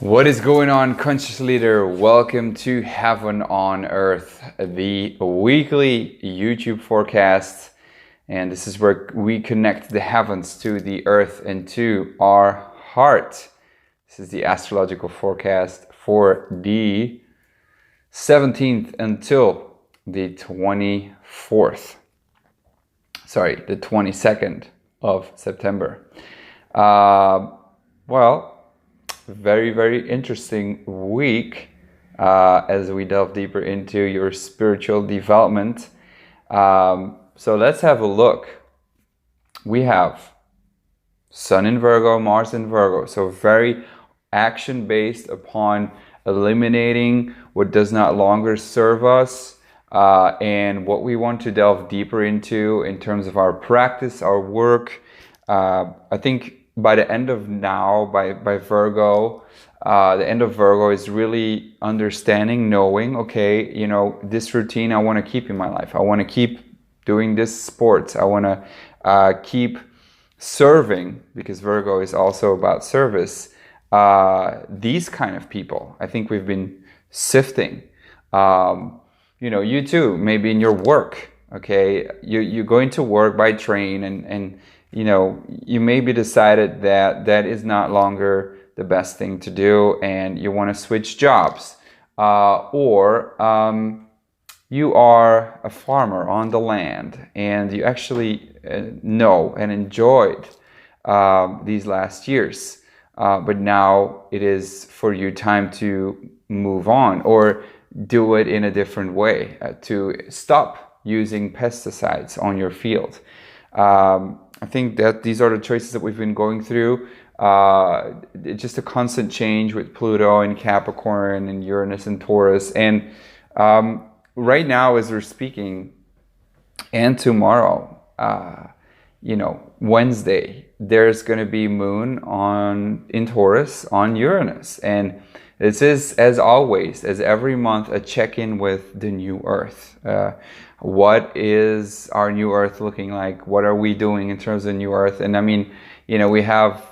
What is going on, conscious leader? Welcome to Heaven on Earth, the weekly YouTube forecast. And this is where we connect the heavens to the earth and to our heart. This is the astrological forecast for the 17th until the 24th. Sorry, the 22nd of September. Very interesting week as we delve deeper into your spiritual development. So let's have a look. We have Sun in Virgo, Mars in Virgo. So very action based upon eliminating what does not longer serve us and what we want to delve deeper into in terms of our practice, our work. I think by the end of now, by Virgo, the end of Virgo is really understanding, knowing, okay, you know, this routine I want to keep in my life. I want to keep doing this sports. I want to keep serving, because Virgo is also about service. These kind of people, I think we've been sifting. You know, you too, maybe in your work, okay, you're going to work by train and you know, you maybe decided that that is not longer the best thing to do and you want to switch jobs. Or you are a farmer on the land and you actually know and enjoyed these last years. But now it is for you time to move on or do it in a different way, to stop using pesticides on your field. I think that these are the choices that we've been going through. Just a constant change with Pluto and Capricorn and Uranus and Taurus. And right now, as we're speaking, and tomorrow, you know, Wednesday, there's going to be Moon in Taurus on Uranus. And this is, as always, as every month, a check-in with the new Earth. What is our new Earth looking like? What are we doing in terms of new Earth? And I mean, you know, we have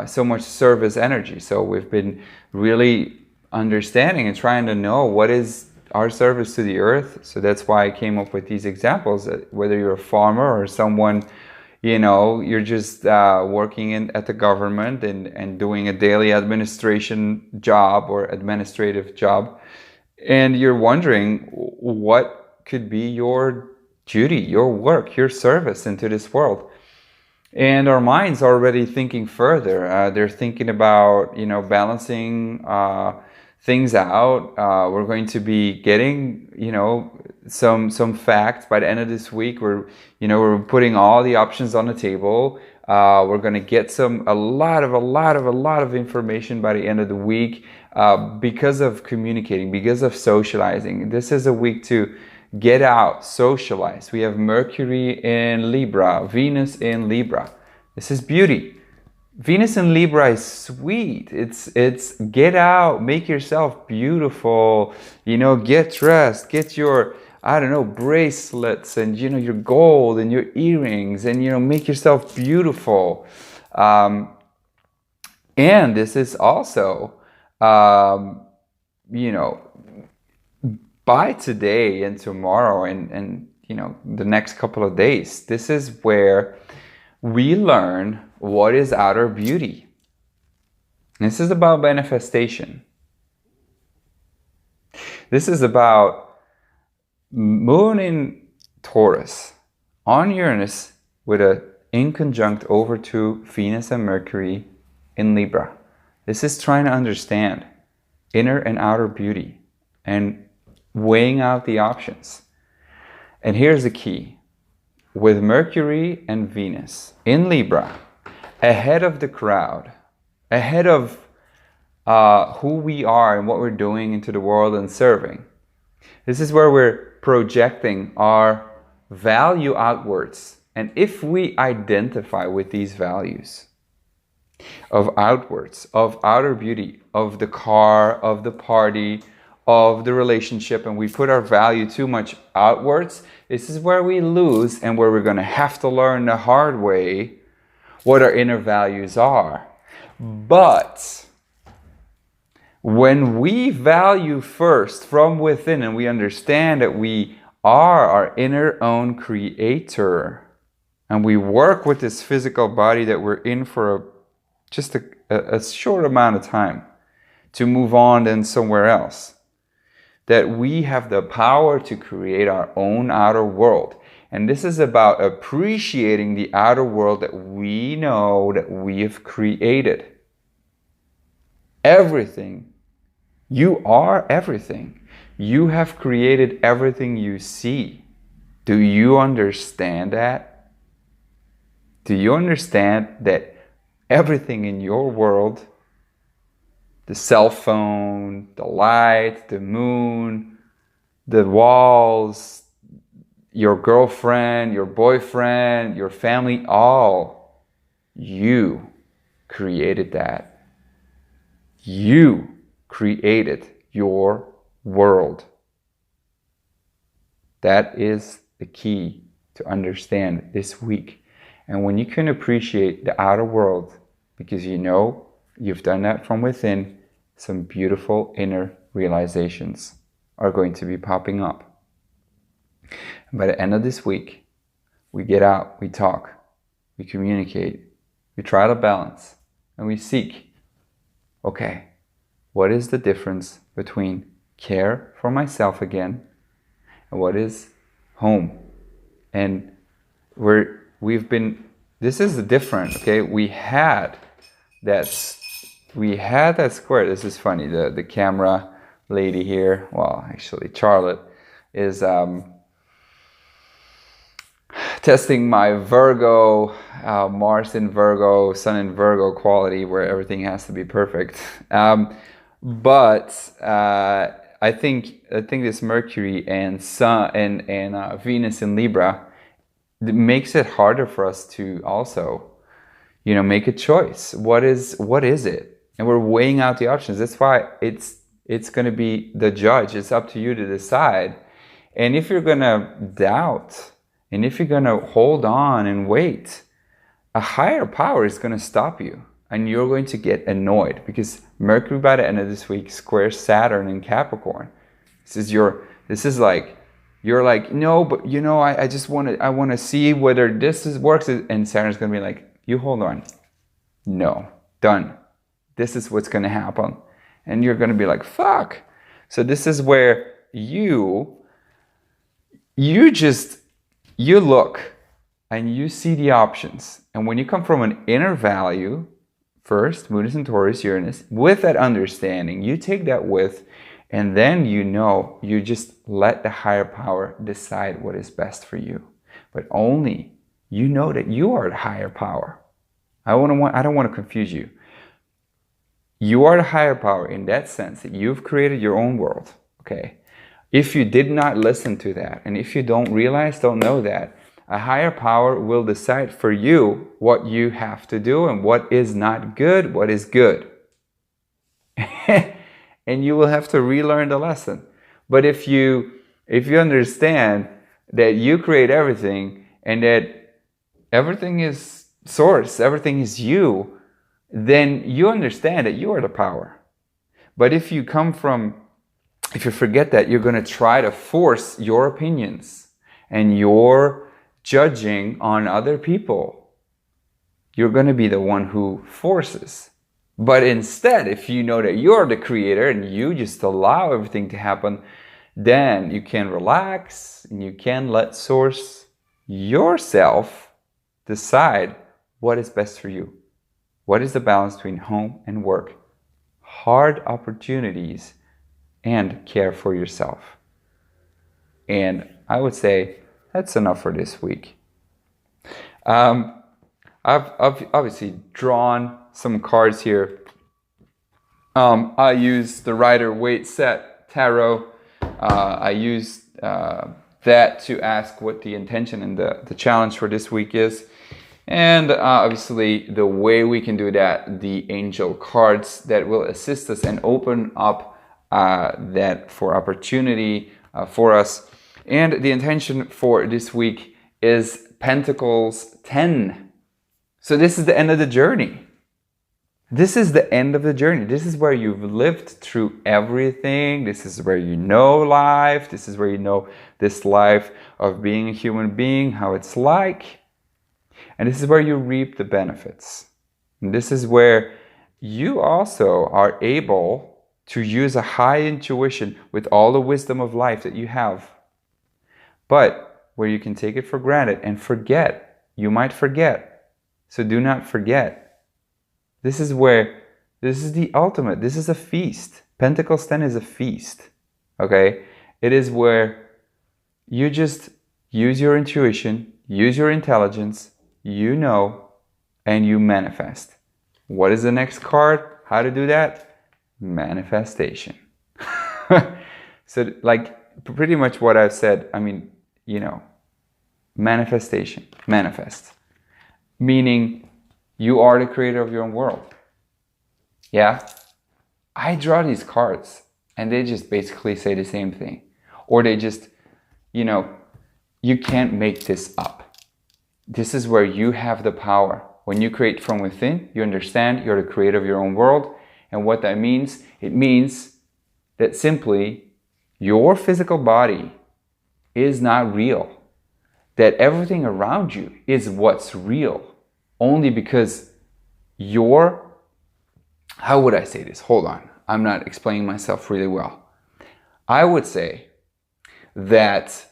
so much service energy. So we've been really understanding and trying to know what is our service to the Earth. So that's why I came up with these examples. Whether you're a farmer or someone, you know, you're just working at the government and doing a daily administration job or administrative job. And you're wondering what could be your duty, your work, your service into this world. And our minds are already thinking further. They're thinking about, you know, balancing things out. We're going to be getting, you know, some facts by the end of this week. We're putting all the options on the table. We're going to get a lot of information by the end of the week because of communicating, because of socializing. This is a week to get out, socialize. We have Mercury in Libra, Venus in Libra. This is beauty. Venus in Libra is sweet. It's get out, make yourself beautiful, you know, get dressed, get your, I don't know, bracelets and, you know, your gold and your earrings and, you know, make yourself beautiful. And this is also, you know, by today and tomorrow and you know, the next couple of days, this is where we learn what is outer beauty. This is about manifestation. This is about Moon in Taurus on Uranus with a inconjunct over to Venus and Mercury in Libra. This is trying to understand inner and outer beauty and weighing out the options. And here's the key. With Mercury and Venus in Libra, ahead of the crowd, ahead of who we are and what we're doing into the world and serving, this is where we're projecting our value outwards. And if we identify with these values of outwards, of outer beauty, of the car, of the party, of the relationship, and we put our value too much outwards, this is where we lose and where we're going to have to learn the hard way what our inner values are. But When we value first from within and we understand that we are our inner own creator, and we work with this physical body that we're in for just a short amount of time to move on then somewhere else, that we have the power to create our own outer world. And this is about appreciating the outer world that we know that we have created. Everything. You are everything. You have created everything you see. Do you understand that? Do you understand that everything in your world, the cell phone, the light, the moon, the walls, your girlfriend, your boyfriend, your family, all, you created that. You created your world. That is the key to understand this week. And when you can appreciate the outer world, because you know you've done that from within, some beautiful inner realizations are going to be popping up. And by the end of this week, we get out, we talk, we communicate, we try to balance, and we seek, okay, what is the difference between care for myself again and what is home? And this is different, okay? We had that square. This is funny. The camera lady here, well, actually Charlotte, is testing my Virgo, Mars in Virgo, Sun in Virgo quality, where everything has to be perfect. But I think this Mercury and Sun and Venus in Libra makes it harder for us to also, make a choice. What is it? And we're weighing out the options. That's why it's going to be the judge. It's up to you to decide. And if you're going to doubt, and if you're going to hold on and wait, a higher power is going to stop you. And you're going to get annoyed because Mercury by the end of this week squares Saturn in Capricorn. You're like, no, but I want to see whether this works. And Saturn's going to be like, you hold on. No, done. This is what's going to happen. And you're going to be like, fuck. So this is where you look and you see the options. And when you come from an inner value, first, Moon and Taurus, Uranus, with that understanding, you take that with, and then you just let the higher power decide what is best for you. But only you know that you are the higher power. I don't want to confuse you. You are the higher power in that sense that you've created your own world. Okay. If you did not listen to that, and if you don't know that, a higher power will decide for you what you have to do and what is not good, what is good. And you will have to relearn the lesson. But if you understand that you create everything and that everything is source, everything is you, then you understand that you are the power. But if you forget that, you're going to try to force your opinions and your judging on other people. You're going to be the one who forces. But instead, if you know that you're the creator and you just allow everything to happen, then you can relax and you can let source yourself decide what is best for you. What is the balance between home and work, hard opportunities, and care for yourself? And I would say that's enough for this week. I've obviously drawn some cards here. I use the Rider-Waite-Set Tarot. I use that to ask what the intention and the challenge for this week is. And obviously the way we can do that, the angel cards that will assist us and open up that for opportunity for us. And the intention for this week is Pentacles 10. So this is the end of the journey. This is the end of the journey. This is where you've lived through everything. This is where you know life. This is where you know this life of being a human being, how it's like. And this is where you reap the benefits. And this is where you also are able to use a high intuition with all the wisdom of life that you have. But where you can take it for granted and forget. You might forget. So do not forget. This is the ultimate. This is a feast. Pentacles 10 is a feast. Okay? It is where you just use your intuition, use your intelligence, you know, and you manifest. What is the next card? How to do that? Manifestation. So, like, pretty much what I've said, I mean, you know, manifestation. Manifest. Meaning, you are the creator of your own world. Yeah? I draw these cards and they just basically say the same thing. Or they just, you know, you can't make this up. This is where you have the power. When you create from within, you understand you're the creator of your own world. And what that means, it means that simply your physical body is not real. That everything around you is what's real. Only because how would I say this? Hold on. I'm not explaining myself really well. I would say that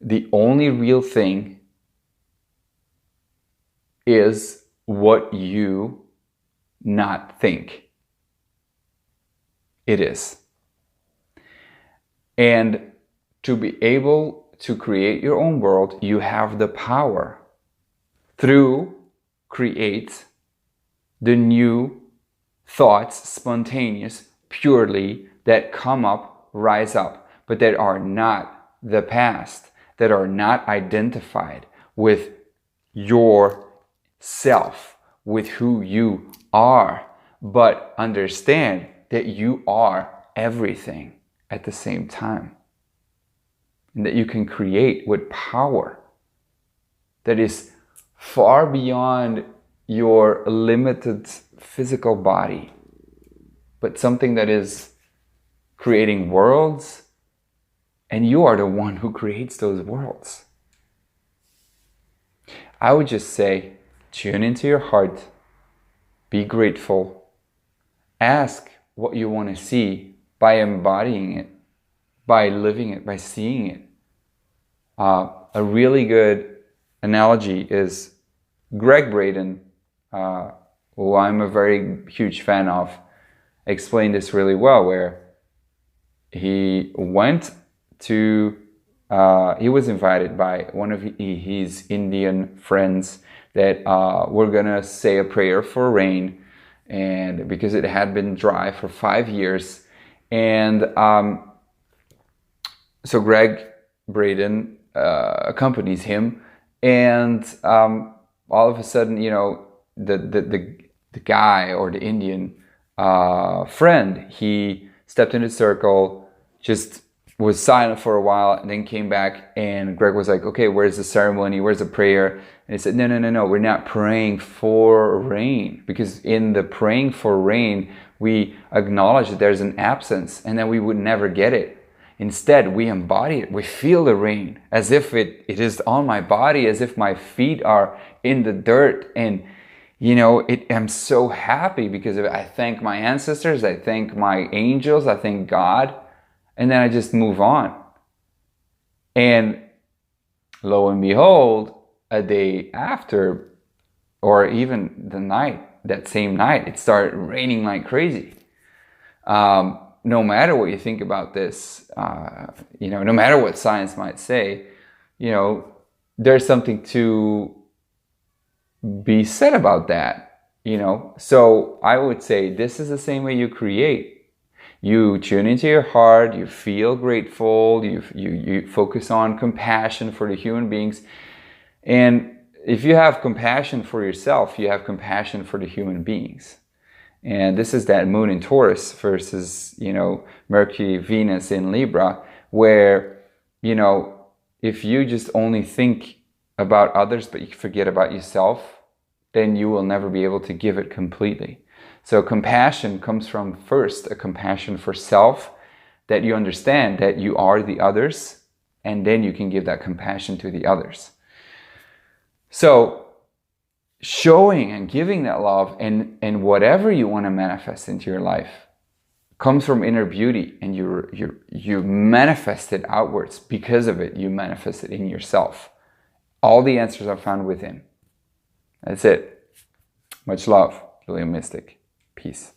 the only real thing is what you not think it is. And to be able to create your own world, you have the power through create the new thoughts, spontaneous, purely, that come up, rise up, but that are not the past, that are not identified with your self, with who you are, but understand that you are everything at the same time. And that you can create with power that is far beyond your limited physical body, but something that is creating worlds, and you are the one who creates those worlds. I would just say, tune into your heart, be grateful, ask what you want to see by embodying it, by living it, by seeing it. A really good analogy is Greg Braden, who I'm a very huge fan of, explained this really well, where he went to, he was invited by one of his Indian friends that were gonna say a prayer for rain, and because it had been dry for 5 years. And so Greg Braden accompanies him, and all of a sudden, you know, the guy or the Indian friend, he stepped in the circle, just was silent for a while, and then came back, and Greg was like, okay, where's the ceremony? Where's the prayer? And he said, no, we're not praying for rain, because in the praying for rain, we acknowledge that there's an absence and that we would never get it. Instead, we embody it. We feel the rain as if it is on my body, as if my feet are in the dirt. And, you know, I'm so happy because of it. I thank my ancestors. I thank my angels. I thank God. And then I just move on. And lo and behold, a day after, or even the night, that same night, it started raining like crazy. No matter what you think about this, you know, no matter what science might say, you know, there's something to be said about that, you know. So I would say this is the same way you create. You tune into your heart, you feel grateful, you focus on compassion for the human beings. And if you have compassion for yourself, you have compassion for the human beings. And this is that moon in Taurus versus, you know, Mercury, Venus in Libra, where, you know, if you just only think about others, but you forget about yourself, then you will never be able to give it completely. So compassion comes from, first, a compassion for self, that you understand that you are the others, and then you can give that compassion to the others. So showing and giving that love and whatever you want to manifest into your life comes from inner beauty, and you manifest it outwards. Because of it, you manifest it in yourself. All the answers are found within. That's it. Much love, William Mystic. Peace.